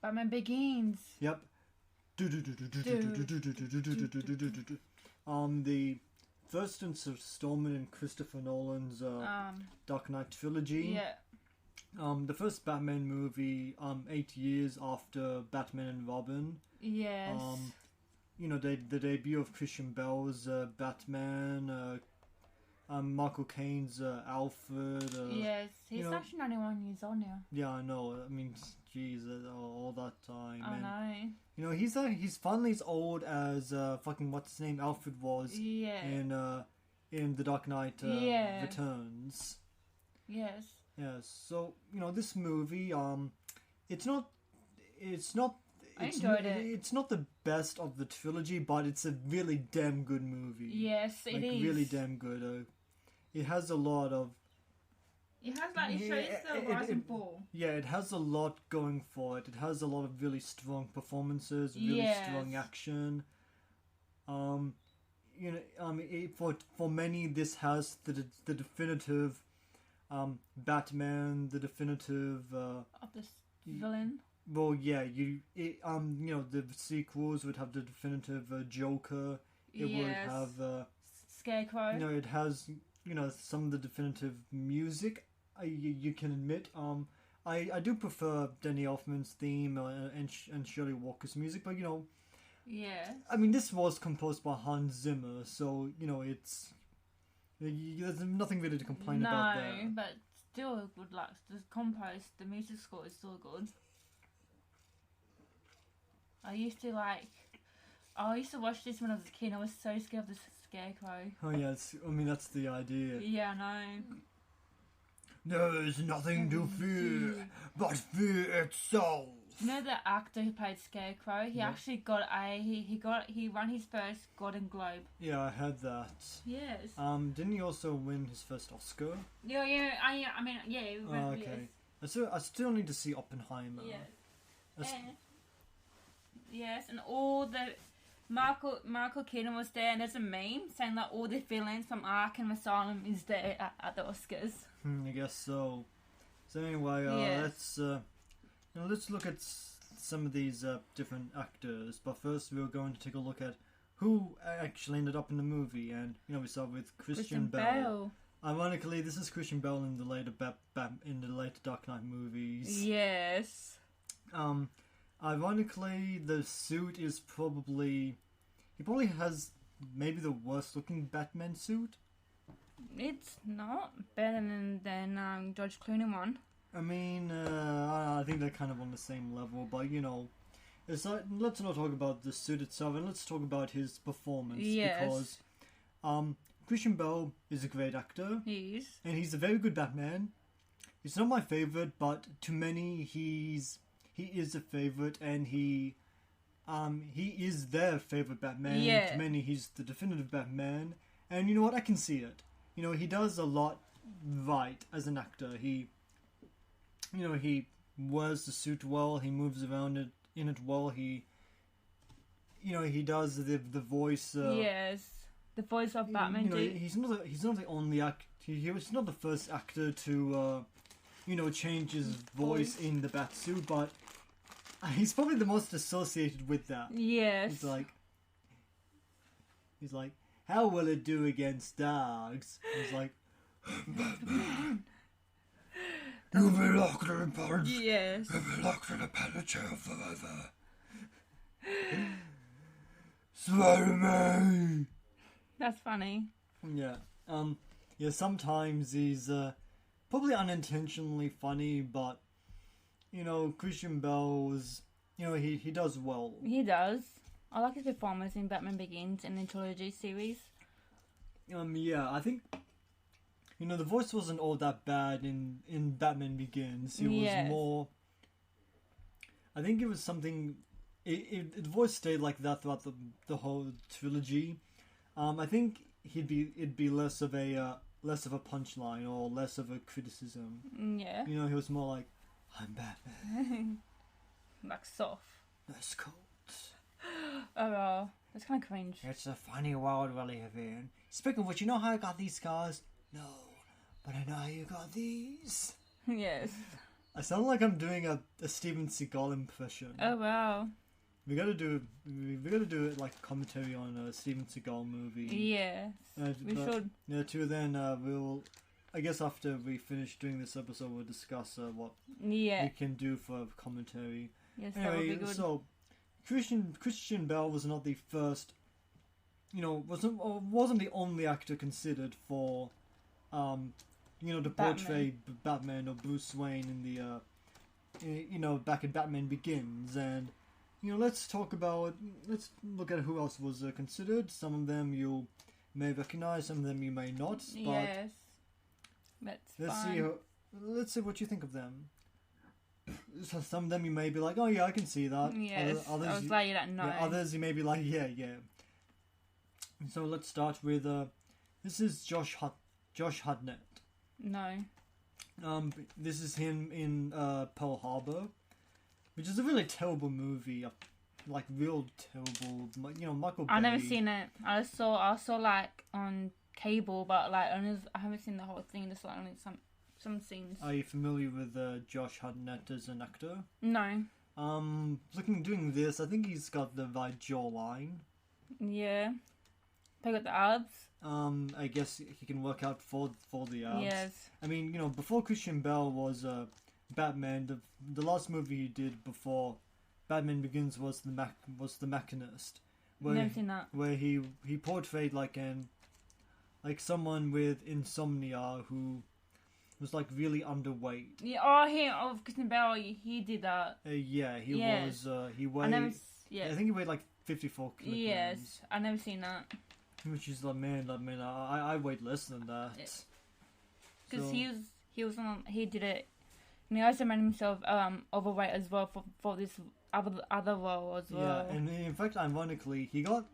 Batman Begins. Yep. The first installment in Christopher Nolan's Dark Knight trilogy. Yeah. The first Batman movie, 8 years after Batman and Robin. Yes. The debut of Christian Bale's Batman, Michael Caine's Alfred. Yes, he's actually 91 years old now. Yeah, I know. I mean, jeez, all that time. I know. He's finally as old as fucking what's his name Alfred was. Yeah. In The Dark Knight Returns. Yes. Yes. So this movie, it's not. I enjoyed it. It's not the best of the trilogy, but it's a really damn good movie. Yes, it is. Really damn good. It has a lot of. It shows the rise and fall. Yeah, it has a lot going for it. It has a lot of really strong performances, really strong action. For many, this has the definitive Batman, the definitive of the villain. Well, yeah, the sequels would have the definitive Joker. It would have Scarecrow. It has some of the definitive music. You can admit. I do prefer Danny Elfman's theme and Shirley Walker's music, but Yeah. I mean, this was composed by Hans Zimmer, so it's there's nothing really to complain about there. No, but still good luck. The music score is still good. I used to watch this when I was a kid. I was so scared of the Scarecrow. Oh yeah, that's the idea. Yeah, I know. There's nothing to fear but fear itself. You know the actor who played Scarecrow? He actually got he won his first Golden Globe. Yeah, I heard that. Yes. Didn't he also win his first Oscar? Yeah. Okay. Yes. I still need to see Oppenheimer. Yes. Yes, and all the Michael Keaton was there, and there's a meme saying that all the villains from Arkham Asylum is there at the Oscars. I guess so. So anyway, let's look at some of these different actors. But first, we're going to take a look at who actually ended up in the movie, and we start with Christian Bale. Ironically, this is Christian Bale in the later Dark Knight movies. Yes. Ironically, the suit is he probably has maybe the worst looking Batman suit. It's not better than George Clooney one. I mean, I think they're kind of on the same level, but it's like, let's not talk about the suit itself, and let's talk about his performance. Yes. Because Christian Bale is a great actor. He is. And he's a very good Batman. He's not my favorite, but to many he is a favorite, and he is their favorite Batman. Yeah. To many, he's the definitive Batman. And you know what? I can see it. He does a lot right as an actor. He wears the suit well. He moves around in it well. He does the voice. Yes, the voice of Batman. He's not the only actor. He was not the first actor to change his voice in the bat suit, but he's probably the most associated with that. Yes. He's like, how will it do against dogs? He's like, Batman, you've been locked in a punch. Yes. You've been locked in a panic chair forever. Spider-Man. That's funny. Yeah. Sometimes he's probably unintentionally funny, but Christian Bale's he does well. He does. I like his performance in Batman Begins and the trilogy series. I think the voice wasn't all that bad in Batman Begins. It was more. I think it was something. The voice stayed like that throughout the whole trilogy. I think it'd be less of a punchline or less of a criticism. Yeah. He was more like, I'm Batman. Like soft. That's cold. Oh, that's kind of cringe. It's a funny world we live in. Speaking of which, you know how I got these scars? No, but I know how you got these. Yes. I sound like I'm doing a Steven Seagal impression. Oh wow. We gotta do it like a commentary on a Steven Seagal movie. Yes, we should. Yeah, too. Then we'll, I guess after we finish doing this episode, we'll discuss what we can do for commentary. Yes, anyway, that would be good. So Christian Bale was not the first, wasn't the only actor considered for, to portray Batman or Bruce Wayne in the, back in Batman Begins. And let's look at who else was considered. Some of them you may recognize, some of them you may not. But yes, let's see what you think of them. So some of them you may be like, oh yeah, I can see that. Yes, others, I was like, you don't know. Yeah, others you may be like, yeah. So let's start with this is Josh Hartnett. No. This is him in Pearl Harbor, which is a really terrible movie, like real terrible. Michael Bay. I've never seen it. I saw like on cable, but like I haven't seen the whole thing. Just like only some scenes. Are you familiar with Josh Hartnett as an actor? No. Doing this, I think he's got the right jawline. Yeah. They got the abs. I guess he can work out for the abs. Yes. I mean, before Christian Bale was Batman, the last movie he did before Batman Begins was the Machinist. Never seen that. Where he portrayed like someone with insomnia who was like really underweight. Yeah. Christian Bale. He did that. He was. He weighed. I think he weighed like 54 kilograms. Yes, I never seen that. Which is like, man, I weighed less than that. Because he did it. And he also made himself overweight as well for this other role as well. Yeah, and in fact, ironically, he got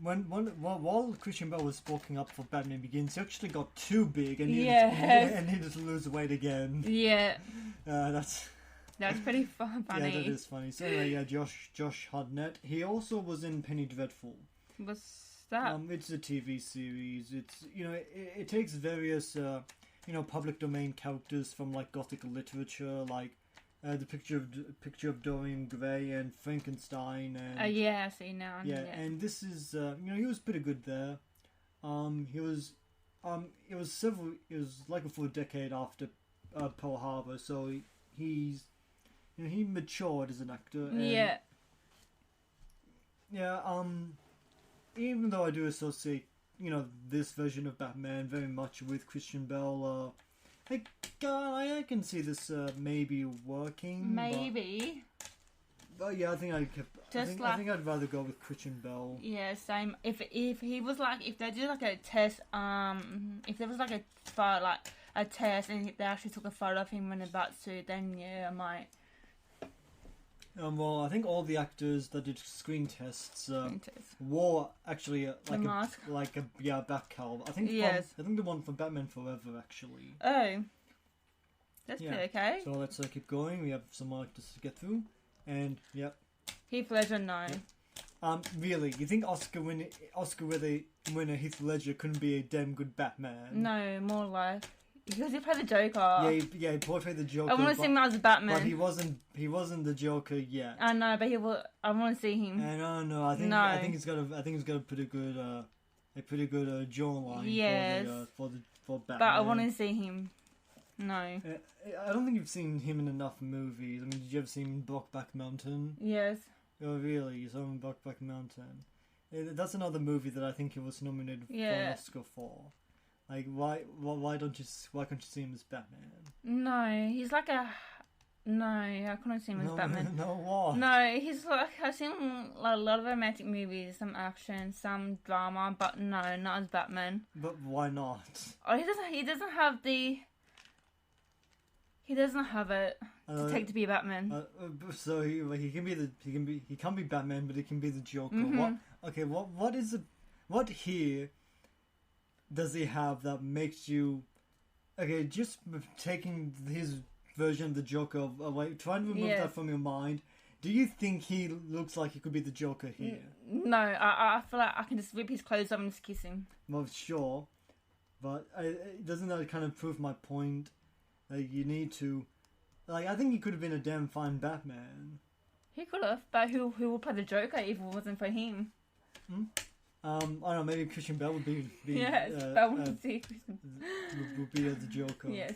while Christian Bale was bulking up for Batman Begins, he actually got too big and needed to lose weight again. Yeah. That's pretty funny. Yeah, that is funny. So anyway, Josh Hartnett. He also was in Penny Dreadful. What's that? It's a TV series. It's it takes various public domain characters from like Gothic literature, like the picture of Dorian Gray and Frankenstein and I see now. Yeah, and this is he was pretty good there. It was like a full decade after Pearl Harbor, so he matured as an actor. And, even though I do associate, this version of Batman very much with Christian Bale, I can see this maybe working. Maybe. But yeah, I think I'd rather go with Christian Bale. Yeah, same. If he was like, if they did like a test, if there was like a photo, like a test, and they actually took a photo of him in a batsuit, then yeah, I might. Well, I think all the actors that did screen tests wore actually like a back cowl. I think I think the one for Batman Forever actually. Oh, that's pretty okay. So let's keep going. We have some more actors to get through, and Heath Ledger, no. Really, you think Oscar winner Heath Ledger couldn't be a damn good Batman? No, more like. Because he played the Joker. Yeah, he portrayed the Joker. I want to see him as a Batman. But he wasn't the Joker yet. I know, but I want to see him. No, I think he's got a pretty good jawline. Yes. For Batman. But I want to see him. No. I don't think you've seen him in enough movies. I mean, did you ever see him in Brokeback Mountain? Yes. Oh, really? You saw him in Brokeback Mountain? That's another movie that I think he was nominated for an Oscar for. Like, why can't you see him as Batman? No, he's like a... No, I couldn't see him as Batman. No, what? No, he's like... I've seen like, a lot of romantic movies, some action, some drama, but no, not as Batman. But why not? Oh, he doesn't have the... He doesn't have it to take to be a Batman. So he can't be Batman, but he can be the Joker. Mm-hmm. What here does he have that makes you... Okay, just taking his version of the Joker away, trying to remove that from your mind, do you think he looks like he could be the Joker here? No, I feel like I can just rip his clothes off and just kiss him. Well, sure, but doesn't that kind of prove my point? That you need to like, I think he could have been a damn fine Batman. He could have, but who would play the Joker if it wasn't for him? I don't know. Maybe Christian Bale would be Yes, Bale would see Christian. would be the Joker. Yes.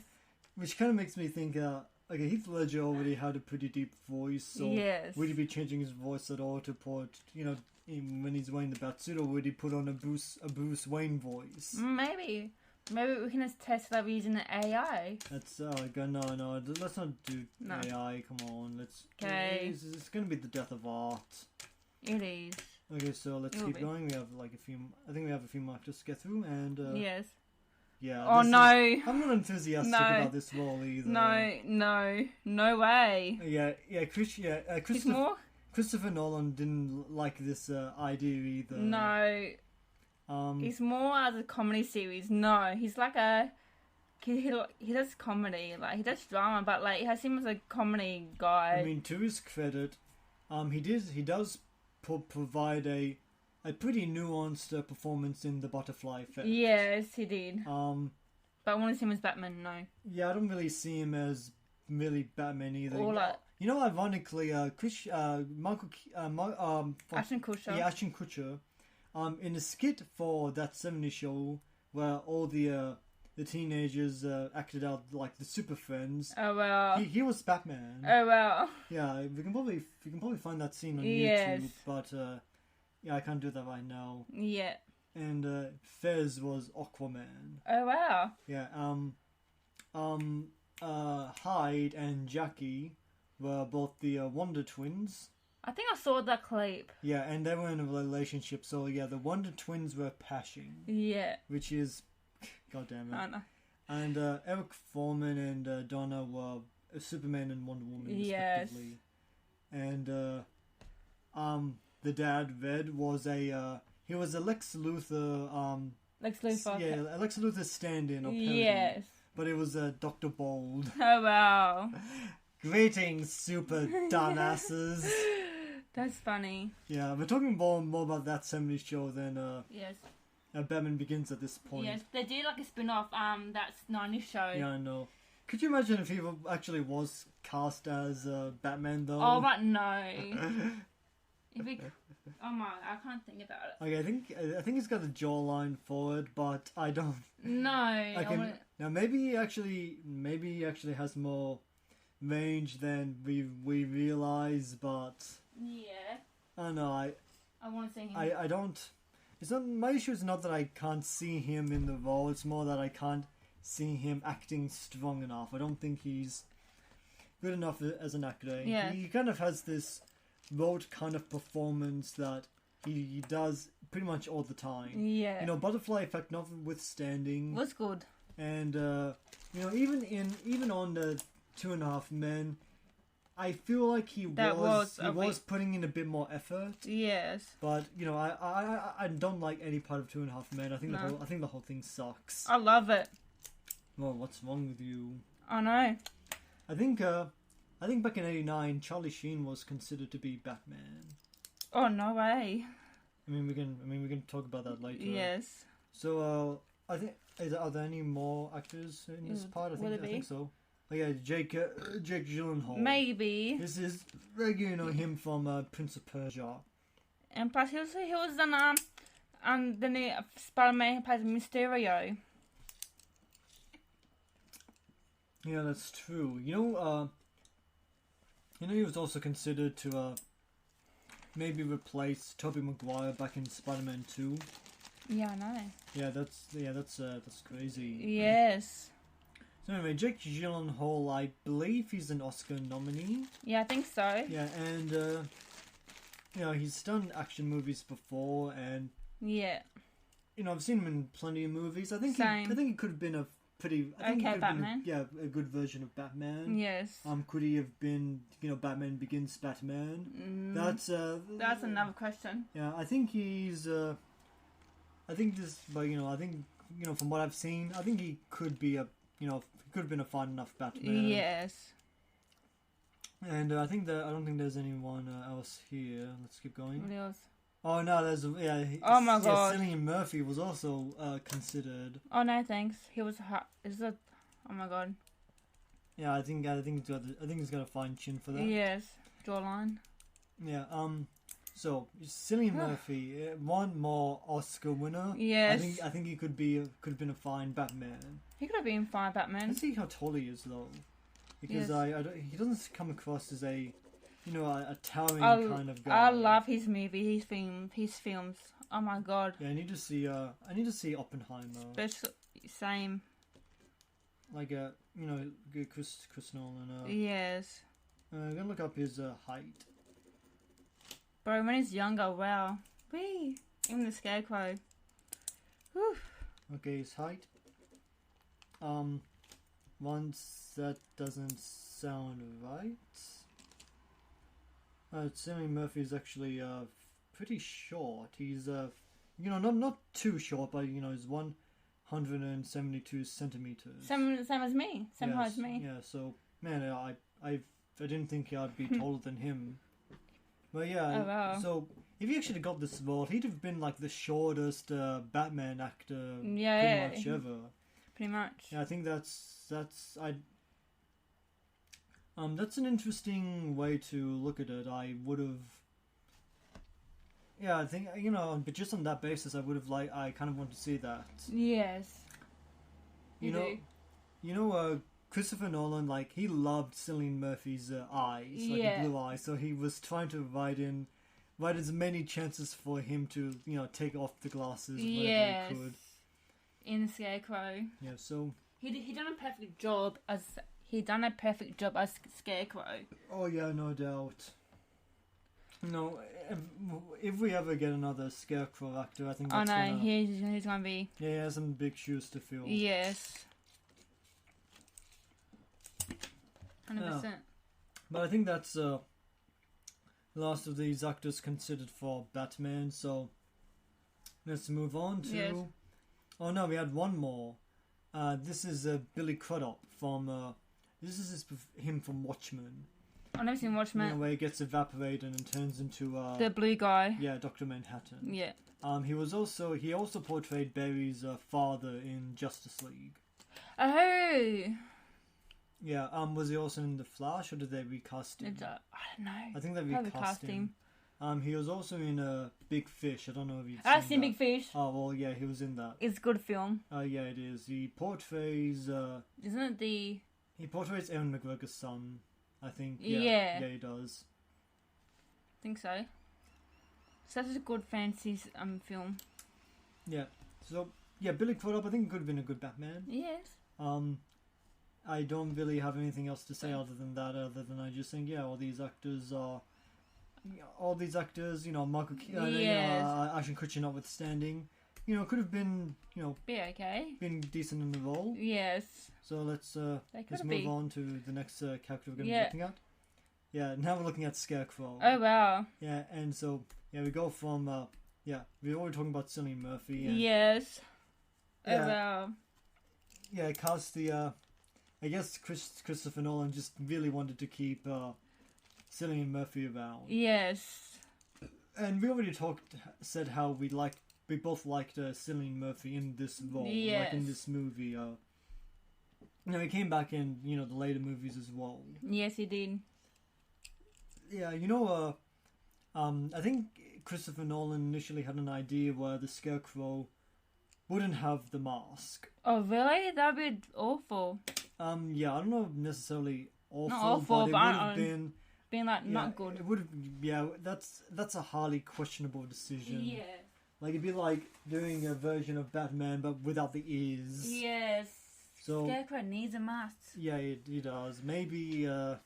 Which kind of makes me think. Okay, Heath Ledger already had a pretty deep voice, so Yes. would he be changing his voice at all to put, when he's wearing the Batsuit, or would he put on a Bruce Wayne voice? Maybe we can just test that using the AI. That's no, let's not do AI. Come on, Okay. It's gonna be the death of art. It is. Okay, so let's keep going. We have like a few. I think we have a few more actors to get through, and yes. Yeah. Oh no! I'm not enthusiastic about this role either. No way. Yeah. Christopher Nolan didn't like this idea either. No. He's more as a comedy series. No, he's like he does comedy, like he does drama, but like he has him as a comedy guy. I mean, to his credit, he does provide a pretty nuanced performance in The Butterfly Effect. Yes, he did. But I want to see him as Batman. No. Yeah, I don't really see him as really Batman either. Or like, ironically, Ashton Kutcher. Yeah, Ashton Kutcher. In a skit for that '70s show where all the teenagers acted out like the Super Friends. Oh well. He was Batman. Oh well. Yeah, we can probably find that scene on Yes. YouTube, but yeah, I can't do that right now. Yeah. And Fez was Aquaman. Oh wow. Yeah. Hyde and Jackie were both the Wonder Twins. I think I saw that clip. Yeah, and they were in a relationship, so yeah, the Wonder Twins were pashing. Yeah. Which is, God damn it. I know. And Eric Foreman and Donna were Superman and Wonder Woman, respectively. Yes. And the dad, Red, was he was a Lex Luthor. Lex Luthor. Yeah, Lex Luthor stand-in. Or parody, yes. But it was Dr. Bold. Oh wow. Greetings, super dumbasses. That's funny. Yeah, we're talking more about that '70s show than yes. Batman Begins at this point. Yes, they did like a spin-off. That's '90s show. Yeah, I know. Could you imagine if he actually was cast as Batman though? Oh, but no. Oh my, I can't think about it. Okay, I think he's got a jawline for it, but I don't. No. Now maybe he actually has more range than we realize, but yeah. I don't know. I want to see him. I don't. It's not my issue. Is not that I can't see him in the role. It's more that I can't see him acting strong enough. I don't think he's good enough as an actor. Yeah. He kind of has this rote kind of performance that he does pretty much all the time. Yeah. Butterfly Effect notwithstanding. Was good. And even on the 2.5 Men, I feel like he was putting in a bit more effort. Yes. But I don't like any part of 2.5 Men. I think the whole thing sucks. I love it. Well, what's wrong with you? I know. I think back in '89, Charlie Sheen was considered to be Batman. Oh no way. I mean, we can talk about that later. Yes. So I think are there any more actors in this part? I think so. Oh yeah, Jake Gyllenhaal. Maybe. This is him from Prince of Persia. And plus he was on the new Spider-Man who plays Mysterio. Yeah, that's true. He was also considered to maybe replace Tobey Maguire back in Spider-Man 2. Yeah, I know. Yeah, that's crazy. Yes. So anyway, Jake Gyllenhaal, I believe he's an Oscar nominee. Yeah, I think so. Yeah, and he's done action movies before, and yeah, I've seen him in plenty of movies. I think he could have been a pretty Batman. A good version of Batman. Yes. Could he have been Batman Begins Batman? That's another question. Yeah, I think he's. I think from what I've seen, I think he could be could have been a fine enough Batman. Yes. And I don't think there's anyone else here. Let's keep going. What else? Oh no, oh my god. Cillian Murphy was also considered. Oh no, thanks. He was hot. Oh my god. Yeah, I think he's got a fine chin for that. Yes, jawline. Yeah. So Cillian Murphy, one more Oscar winner. Yes. I think he could have been a fine Batman. He could have been fine Batman. Let's see how tall he is though, because Yes. he doesn't come across as a towering kind of guy. I love his movie, his films. Oh my god. Yeah, I need to see Oppenheimer. Same. Like Chris Nolan. Yes. I'm gonna look up his height. Bro, when he's younger, wow. Whee! Even the Scarecrow. Whew. Okay, his height. Once that doesn't sound right. Cillian Murphy is actually pretty short. He's not too short, but he's 172 centimeters. Same as me. Same height as me. Yeah. So man, I didn't think I'd be taller than him. But yeah. Oh, wow. So if he actually got this role, he'd have been like the shortest Batman actor pretty much ever. Pretty much. Yeah, I think that's an interesting way to look at it. I would have. Yeah, I think but just on that basis, I kind of want to see that. Yes. Christopher Nolan, like, he loved Cillian Murphy's eyes, like the blue eyes, so he was trying to write as many chances for him to, take off the glasses wherever he could. In the Scarecrow. Yeah, so he done a perfect job as Scarecrow. Oh yeah, no doubt. No, if we ever get another Scarecrow actor, I think that's he's gonna be. Yeah, he has some big shoes to fill. Yes. 100%. But I think that's the last of these actors considered for Batman, so let's move on to... Yes. Oh no, we had one more. This is Billy Crudup from... this is him from Watchmen. I've never seen Watchmen. Where he gets evaporated and turns into... the blue guy. Yeah, Dr. Manhattan. Yeah. He also portrayed Barry's father in Justice League. Oh! Yeah, was he also in The Flash, or did they recast him? I don't know. I think they recast him. He was also in Big Fish. I don't know if you've I've seen Big Fish. Oh, well, yeah, he was in that. It's a good film. Yeah, it is. He portrays... Isn't it the... He portrays Ewan McGregor's son, I think. Yeah, he does. I think so. Such a good fantasy film. Yeah. So, yeah, Billy Crudup, I think, could have been a good Batman. Yes. I don't really have anything else to say other than I just think, all these actors, Michael Keaton, Ashton Kutcher notwithstanding, could have been, be okay. been decent in the role. Yes. So let's move on to the next character we're going to be looking at. Yeah, now we're looking at Scarecrow. Oh, wow. Yeah, and so, we go from, we're already talking about Cillian Murphy. And, yes. Oh, wow. Yeah, cast the, I guess Christopher Nolan just really wanted to keep Cillian Murphy around. Yes. And we already said how we both liked Cillian Murphy in this role, like in this movie. He came back in, the later movies as well. Yes, he did. Yeah, I think Christopher Nolan initially had an idea where the Scarecrow wouldn't have the mask. Oh, really? That'd be awful. Yeah, I don't know necessarily awful, not awful, but it would have been not good. It would have, that's a highly questionable decision. Yeah. Like, it'd be like doing a version of Batman, but without the ears. Yes. So Scarecrow needs a mask. Yeah, he does. Maybe, I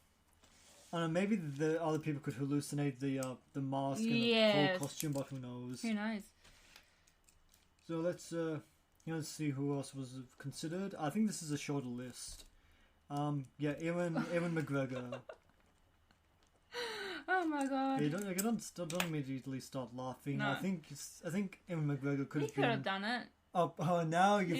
don't know, maybe the other people could hallucinate the mask and the full costume, but who knows? Who knows? So let's see who else was considered. I think this is a shorter list. Ewan McGregor. Oh my god! Hey, don't immediately start laughing. No. I think Ewan McGregor could have done it. Oh, now you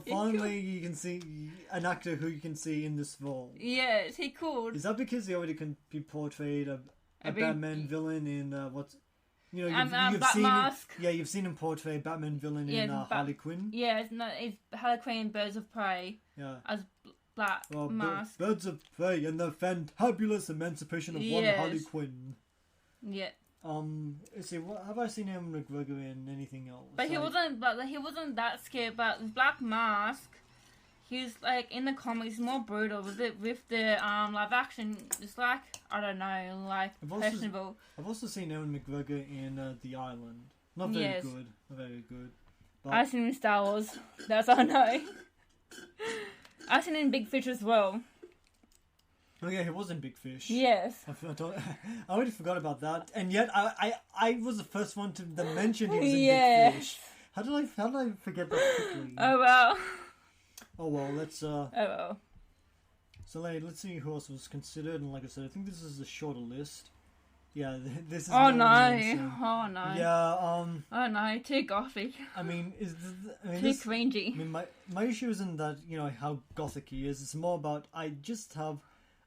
finally you can see an actor who you can see in this role. Yes, he could. Is that because he already can be portrayed a Batman villain in what's you've seen Mask. You've seen him portray a Batman villain in Harley Quinn. Yeah, it's Harley Quinn in Birds of Prey. Yeah. As Black Mask. Birds of Prey and the Fantabulous Emancipation of One Harley Quinn. Yeah. Let's see. What have I seen Ewan McGregor in anything else? But he wasn't. But he wasn't that scared. But with Black Mask, he's like in the comics more brutal. With the live action, it's like I don't know, like personable. I've also seen Ewan McGregor in The Island. Not very good. Not very good. But I've seen him in Star Wars. That's all I know. I've seen him in Big Fish as well. Oh yeah, he was in Big Fish. Yes. I already forgot about that, and yet I was the first one to mention he was in Big Fish. How did I forget that quickly? Oh well. Oh well, let's Oh well. So let's see who else was considered, and like I said, I think this is a shorter list. Yeah, this is. Oh no! Oh no! Yeah. Oh no! Too gothic. I mean, too cringy. I mean, my issue isn't that how gothic he is. It's more about I just have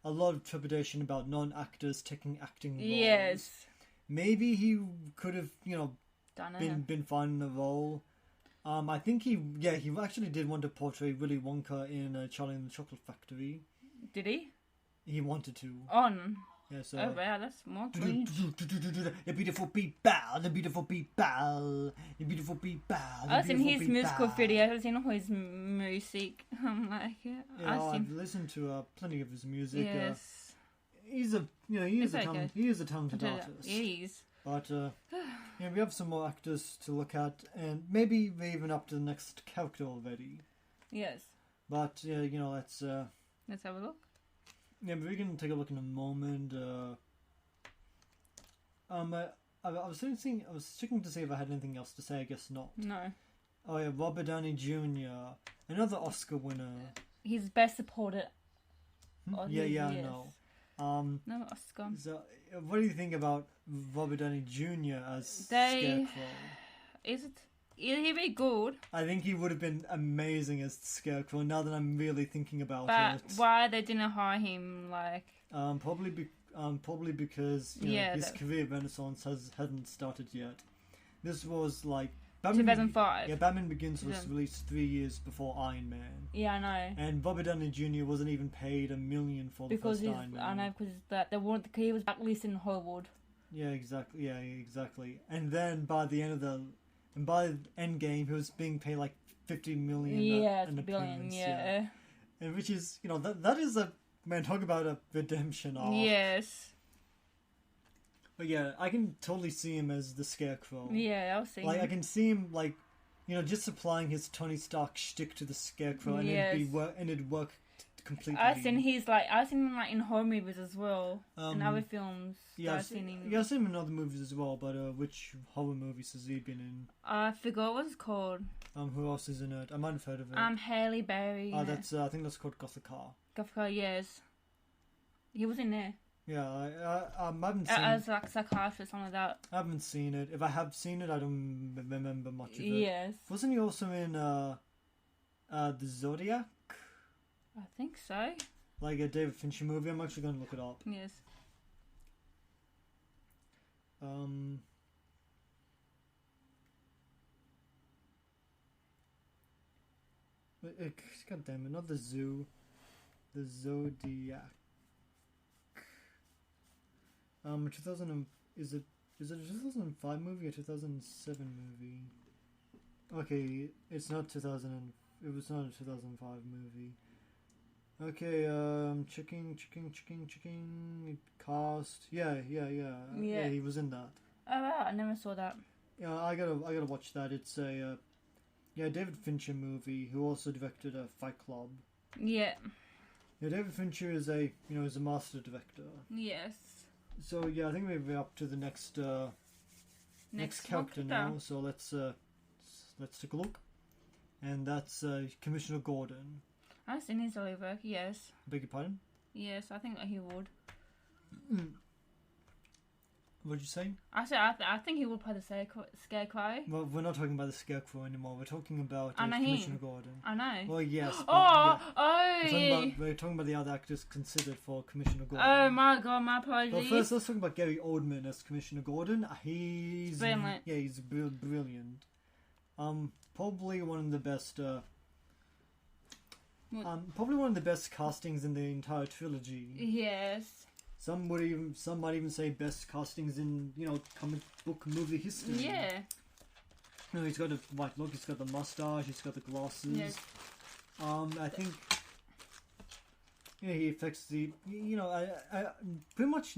a lot of trepidation about non-actors taking acting roles. Yes. Maybe he could have Done been fine in the role. I think he actually did want to portray Willy Wonka in Charlie and the Chocolate Factory. Did he? He wanted to. On. Yeah, so. Oh wow, that's more cringe. The beautiful people, the beautiful people, the beautiful people. I've seen his musical videos. I've seen all his music. I'm like, I've listened to plenty of his music. Yes. He's a he is a talented artist. He is. But we have some more actors to look at, and maybe we're even up to the next character already. Yes. But let's have a look. Yeah, but we can take a look in a moment. I was checking to see if I had anything else to say. I guess not. No. Oh yeah, Robert Downey Jr., another Oscar winner. He's best supported. Yeah, I know. No Oscar. So, what do you think about Robert Downey Jr. as Scarecrow? He'd be good. I think he would have been amazing as Scarecrow. Now that I'm really thinking about but it, why they didn't hire him? Like probably because his career renaissance hadn't started yet. This was like 2005. Yeah, Batman Begins was released 3 years before Iron Man. Yeah, I know. And Robert Downey Jr. wasn't even paid $1 million for the first Iron Man. I know because he was blacklisted in Hollywood. Yeah, exactly. Yeah, exactly. And then by the end of by Endgame, he was being paid like $50 million. Yeah, $1 billion. Yeah. And which is that is talk about a redemption arc. Yes. But yeah, I can totally see him as the Scarecrow. Yeah, I'll see. I can see him just applying his Tony Stark shtick to the Scarecrow, and it'd work completely. I've seen him in horror movies as well, in other films. Yeah, I've seen him in other movies as well. But which horror movies has he been in? I forgot what it's called. Who else is in it? I might have heard of it. Halle Berry. That's I think that's called Gothika. Gothika, yes. He was in there. Yeah, I haven't seen. As like psychiatrist, something like that. I haven't seen it. If I have seen it, I don't remember much of it. Yes. Wasn't he also in the Zodiac? I think so. Like a David Fincher movie. I'm actually going to look it up. Yes. God damn it! Not the Zoo. The Zodiac. 2000 is it a 2005 movie or 2007 movie? Okay, it's not 2000. It was not a 2005 movie. Okay, checking. Cast. Yeah. He was in that. Oh wow, I never saw that. Yeah, I gotta watch that. It's a David Fincher movie who also directed Fight Club. Yeah. Yeah, David Fincher is a master director. Yes. So yeah, I think we're up to the next character now. So let's take a look, and that's Commissioner Gordon. I've seen his early work. Yes. Beg your pardon? Yes, I think he would. What'd you say? I said I think he would play the Scarecrow. Well, we're not talking about the Scarecrow anymore. We're talking about Commissioner Gordon. I know. Well, yes. We're talking about the other actors considered for Commissioner Gordon. Oh my god, my apologies. Well, first let's talk about Gary Oldman as Commissioner Gordon. He's brilliant. Yeah, he's brilliant. Probably one of the best. Probably one of the best castings in the entire trilogy. Yes. Some might even say best castings in comic book movie history. Yeah. He's got a white look. He's got the mustache. He's got the glasses. Yes. I think. He affects the. I pretty much.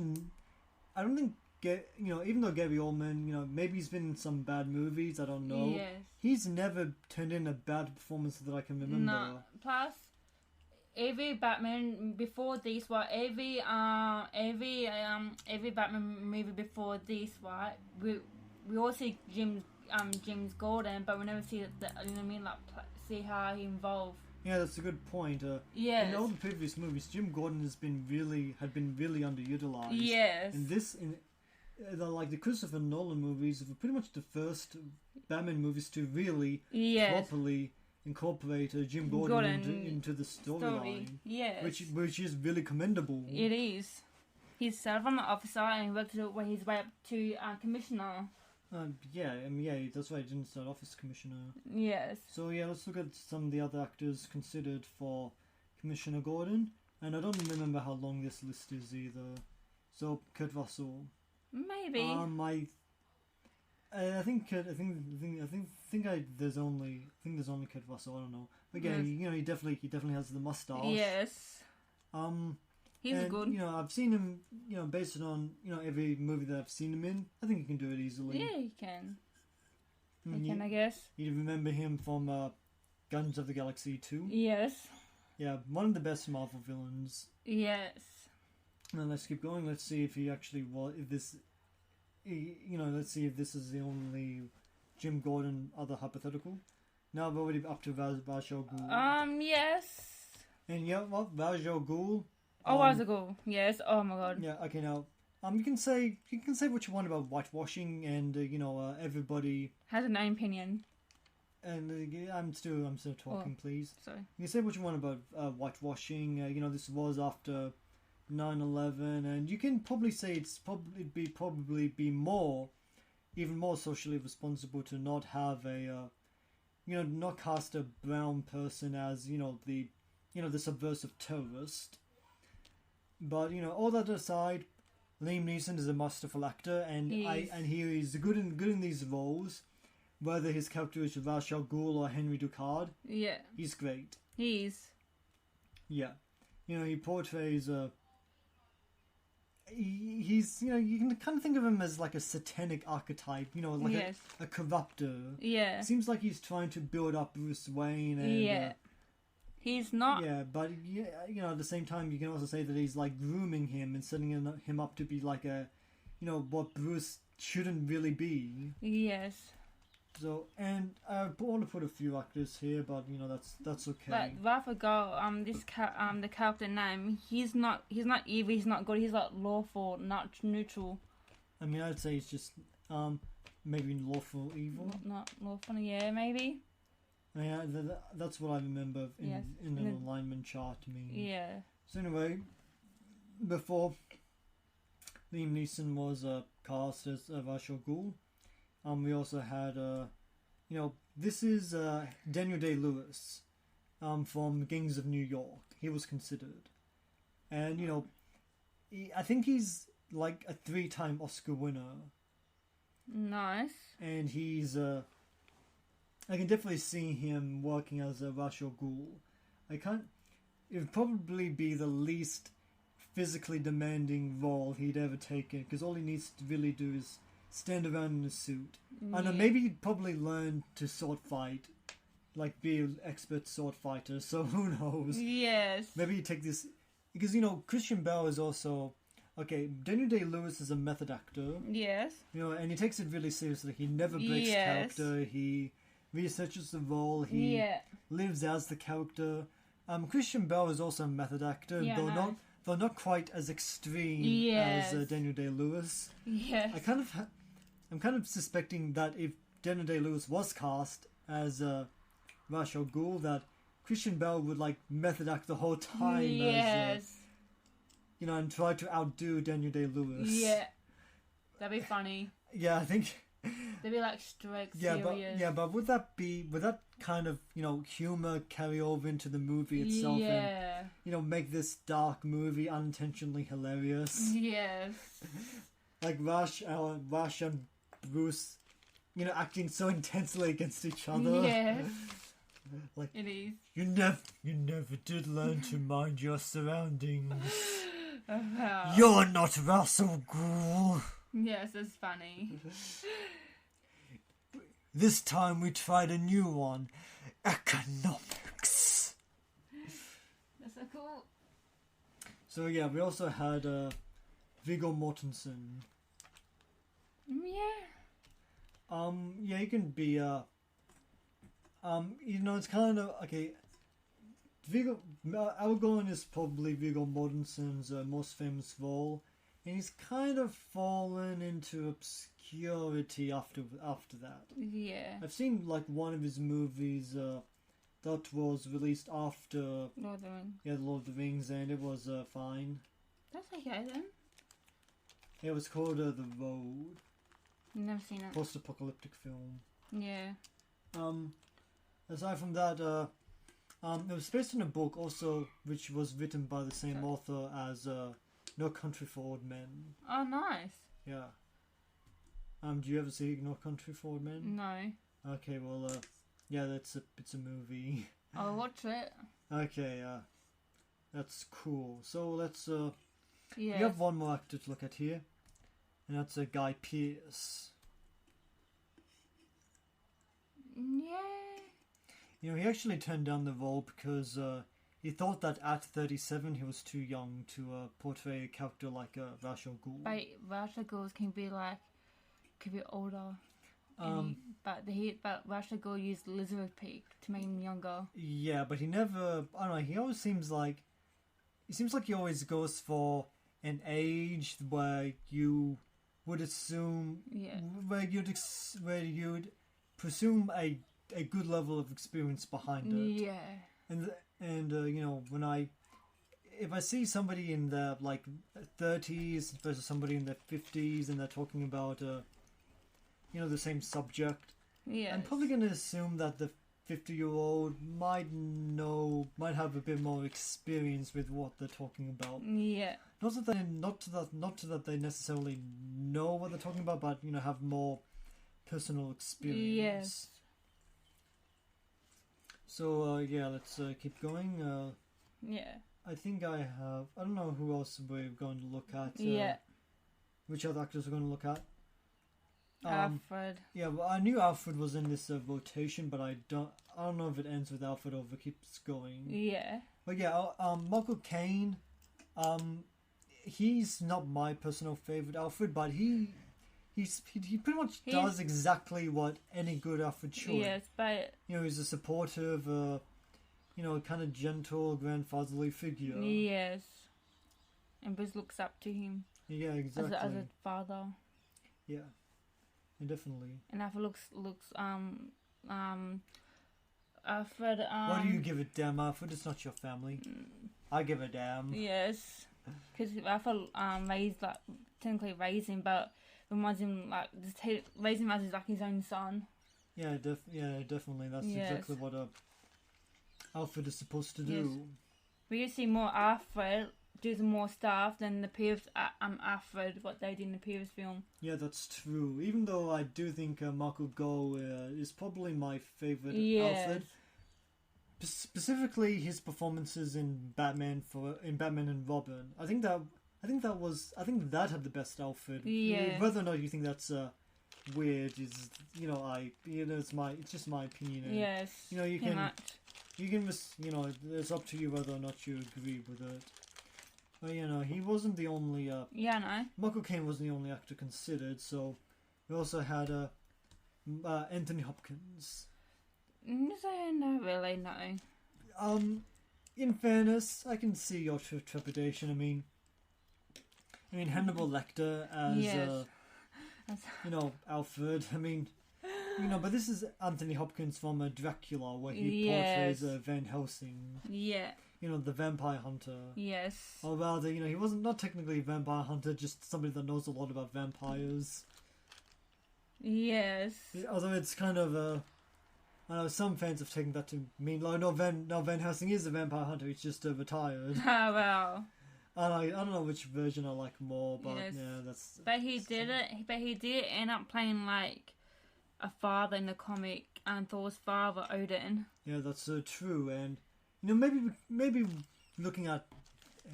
I don't think. Even though Gary Oldman, maybe he's been in some bad movies. I don't know. Yes. He's never turned in a bad performance that I can remember. No. Plus, every Batman before this one, every Batman movie before this one, we all see James Gordon, but we never see see how he involved. Yeah, that's a good point. Yes. In all the previous movies, Jim Gordon had been really underutilized. Yes. The Christopher Nolan movies were pretty much the first Batman movies to really properly incorporate Jim Gordon into the storyline. Yes. Which is really commendable. It is. He's started from an officer and worked his way up to commissioner. That's right. He didn't start off as commissioner. Yes. So let's look at some of the other actors considered for Commissioner Gordon. And I don't remember how long this list is either. So Kurt Russell. Maybe. I think there's only Kurt Russell. I don't know. But again, he definitely has the mustache. Yes. He's good. I've seen him. Based on every movie that I've seen him in, I think he can do it easily. Yeah, he can. I guess. You remember him from Guardians of the Galaxy 2? Yes. Yeah, one of the best Marvel villains. Yes. Now let's keep going. Let's see if he actually let's see if this is the only Jim Gordon other hypothetical. Now we're already up to Ra's al Ghul. Yes. And Ra's al Ghul. Ra's al Ghul. Yes. Oh my god. Yeah. Okay. Now, you can say what you want about whitewashing, and everybody has an own opinion. And I'm still talking, please. Sorry. You can say what you want about whitewashing. This was after 9/11, and you can probably say it'd probably be even more socially responsible to not have not cast a brown person as the subversive terrorist. But all that aside, Liam Neeson is a masterful actor, and he is good in these roles, whether his character is Ra's al Ghul or Henry Ducard. Yeah, he's great. He's. Yeah, he portrays he's you can kind of think of him as like a satanic archetype, a corrupter. Yeah. Seems like he's trying to build up Bruce Wayne. And, he's not. Yeah, but at the same time, you can also say that he's like grooming him and setting him up to be like what Bruce shouldn't really be. Yes. So, and I want to put a few actors here, but that's okay. But I forgot the character name. He's not evil. He's not good. He's like lawful, not neutral. I mean, I'd say it's just maybe lawful evil. Not lawful. Yeah, maybe. Yeah, that's what I remember in an alignment chart to me. Yeah. So anyway, before Liam Neeson was cast as Ra's al Ghul, we also had this is Daniel Day-Lewis from Gangs of New York. He was considered, and I think he's like a 3-time Oscar winner. Nice. And he's I can definitely see him working as a Ra's al Ghul. It would probably be the least physically demanding role he'd ever taken, because all he needs to really do is stand around in a suit. I know, maybe he'd probably learn to sword fight, like be an expert sword fighter, so who knows. Yes. Maybe he'd take this, because Christian Bale is also, okay, Daniel Day-Lewis is a method actor. Yes. And he takes it really seriously. He never breaks character, he researches the role, he lives as the character. Christian Bale is also a method actor, though not quite as extreme as Daniel Day-Lewis. Yes. I'm kind of suspecting that if Daniel Day-Lewis was cast as Ra's al Ghul, that Christian Bale would like method act the whole time as and try to outdo Daniel Day-Lewis. Yeah. That'd be funny. Yeah, I think They'd be like strict, Yeah, serious. but would that kind of, humor carry over into the movie itself Yeah. and, make this dark movie unintentionally hilarious? Yes. Like Rash and Bruce, acting so intensely against each other. Yes. Like, It is. you never did learn to mind your surroundings. Wow. You're not Russell Gould. Yes, it's funny. This time we tried a new one. Economics. That's so cool. So yeah, we also had Viggo Mortensen. Yeah. Yeah, he can be it's kind of okay. Viggo Aragorn is probably Viggo Mortensen's most famous role, and he's kind of fallen into obscurity after that. Yeah. I've seen like one of his movies that was released after Lord of the Rings. yeah, Lord of the Rings, and it was fine. That's okay then. It was called The Road, Never seen it. post-apocalyptic film. Yeah. Aside from that, it was based on a book also, which was written by the same author as No Country for Old Men. Oh, nice. Yeah. Do you ever see No Country for Old Men? No. Okay, well, yeah, it's a movie. I'll watch it. Okay, that's cool. So let's Yeah. we have one more actor to look at here, and that's Guy Pearce. Yeah. He actually turned down the role because he thought that at 37 he was too young to portray a character like Ra's al Ghul. But Ra's al Ghul can be older. But Ra's al Ghul used Elizabeth Peak to make him younger. Yeah, but he never. I don't know. He always seems like he always goes for an age where you would assume where you'd presume a good level of experience behind it. Yeah. And if I see somebody in their like 30s versus somebody in their 50s and they're talking about the same subject, Yeah. I'm probably going to assume that the 50-year-old might have a bit more experience with what they're talking about. Yeah. Not that they necessarily know what they're talking about, but have more personal experience. Yes. So yeah, let's keep going. Yeah. I think I don't know who else we're going to look at. Yeah. Which other actors we're going to look at? Alfred. Yeah, well, I knew Alfred was in this rotation, but I don't know if it ends with Alfred or if it keeps going. Yeah. But yeah, Michael Caine. He's not my personal favorite Alfred, but he pretty much does exactly what any good Alfred should. Yes, but he's a supportive, kind of gentle, grandfatherly figure. Yes, and Bruce looks up to him. Yeah, exactly. As a father. Yeah, definitely. And Alfred looks Alfred. Why do you give a damn, Alfred? It's not your family. I give a damn. Yes, because Alfred technically raised him, but reminds him raising him as like his own son. Yeah, definitely. That's exactly what Alfred is supposed to do. Yes. We see more Alfred do more stuff than the previous Alfred, what they did in the previous film. Yeah, that's true. Even though I do think Michael Gough is probably my favorite Alfred. Specifically, his performances in Batman and Robin. I think that had the best Alfred. Yeah. Whether or not you think that's weird is it's just my opinion. And, yes. You can just it's up to you whether or not you agree with it. But he wasn't the only. Yeah, I know. Michael Caine wasn't the only actor considered. So we also had Anthony Hopkins. Not really, no. In fairness, I can see your trepidation. I mean, Hannibal Lecter as Alfred. I mean, but this is Anthony Hopkins from Dracula, where he portrays Van Helsing. Yeah. The vampire hunter. Yes. Or rather, he wasn't not technically a vampire hunter, just somebody that knows a lot about vampires. Yes. Although it's kind of I know some fans have taken that to mean like no Van Helsing is a vampire hunter. He's just retired. Oh wow. I don't know which version I like more, but Yes. yeah, that's. But he did it. But he did end up playing like a father in the comic, Thor's father, Odin. Yeah, that's true, and you know maybe looking at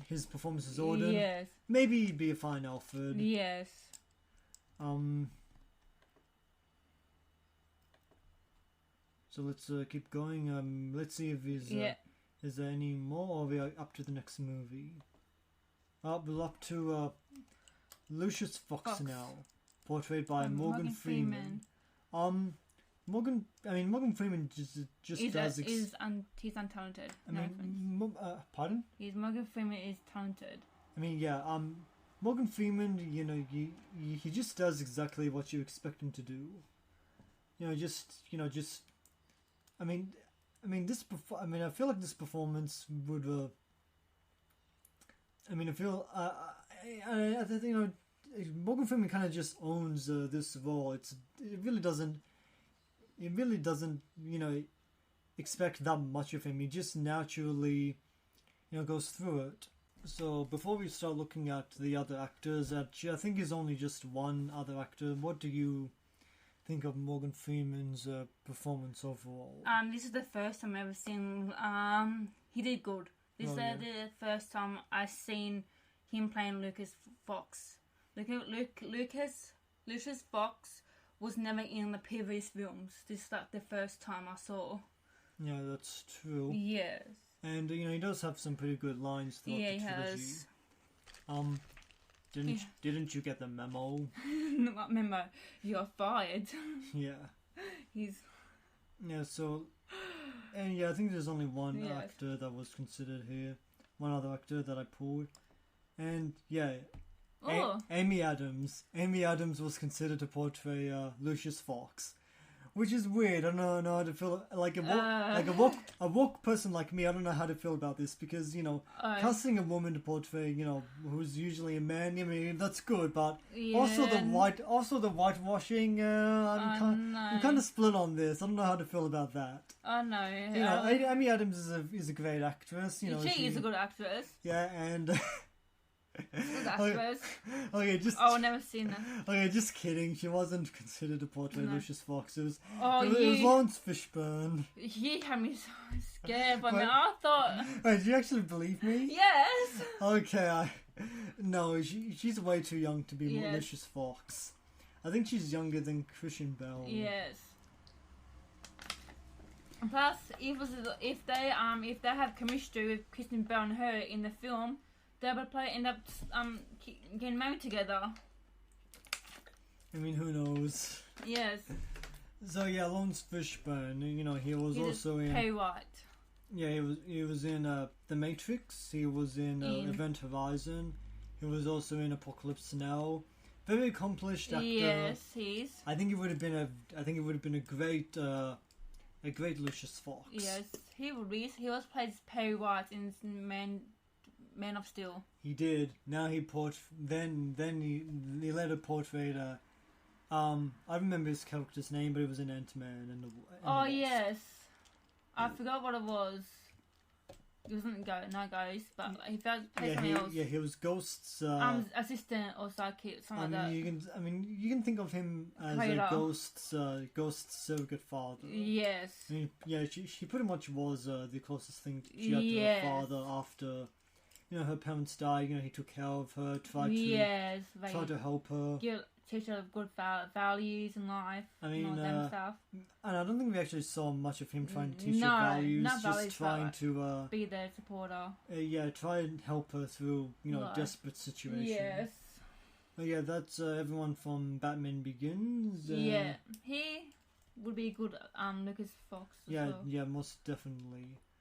his performance as Odin, Yes. maybe he'd be a fine Alfred. Yes. So let's keep going. Let's see if there's is there any more, or are we up to the next movie? We're up to Lucius Fox now, portrayed by Morgan Freeman. Morgan Freeman just does. He's untalented. Pardon? Morgan Freeman is talented. I mean, yeah. Morgan Freeman, you know, he just does exactly what you expect him to do. I feel like this performance would. I feel. Morgan Freeman kind of just owns this role. It really doesn't, expect that much of him. He just naturally, goes through it. So before we start looking at the other actors, I think there's only just one other actor. What do you think of Morgan Freeman's performance overall? This is the first time I've ever seen. He did good. This is the first time I've seen him playing Lucas Fox. Lucius Fox was never in the previous films. This is like the first time I saw. Yeah, that's true. Yes. And he does have some pretty good lines throughout the trilogy. He has. Didn't you get the memo? Not memo. You're fired. Yeah. He's. Yeah. So. And yeah, I think there's only one actor that was considered here. One other actor that I pulled. And yeah. Amy Adams. Amy Adams was considered to portray Lucius Fox. Which is weird. I don't know how to feel. A woke person like me, I don't know how to feel about this because casting a woman to portray, who's usually a man. I mean, that's good, but also the whitewashing. I'm kind of split on this. I don't know how to feel about that. Oh no. Amy Adams is a great actress. She is a good actress. Yeah, and. Good actress. Okay, I've never seen her. Okay, just kidding. She wasn't considered to portray Lucius Fox. It was was Lawrence Fishburne. He had me so scared, but I thought. Wait, do you actually believe me? Yes. Okay, no, she's way too young to be Lucius Fox. I think she's younger than Christian Bale. Yes. Plus, if they have chemistry with Christian Bale and her in the film, they would end up getting married together. I mean, who knows? Yes. So yeah, Lawrence Fishburne. He was also in. Pay White. Yeah, he was in The Matrix. He was in Event Horizon. He was also in Apocalypse Now. Very accomplished actor. Yes, he's. I think it would have been a great Lucius Fox. Yes, he would be. He was played Perry White in Man of Steel. He did. Now he later portrayed I remember his character's name, but it was in Ant-Man and the yes. I forgot what it was. It wasn't Ghost, but he felt something else. Yeah, he was Ghost's assistant or sidekick, something like that. You can think of him as a Ghost's surrogate father. Yes. She pretty much was the closest thing she had to her father after her parents died. He took care of her, tried to help her. Teach her good values in life. Stuff. And I don't think we actually saw much of him trying to teach her values. Not values, just trying to be there, support her. Try and help her through desperate situation. Yes. But yeah, that's everyone from Batman Begins. He would be good. Lucas Fox. Yeah, most definitely.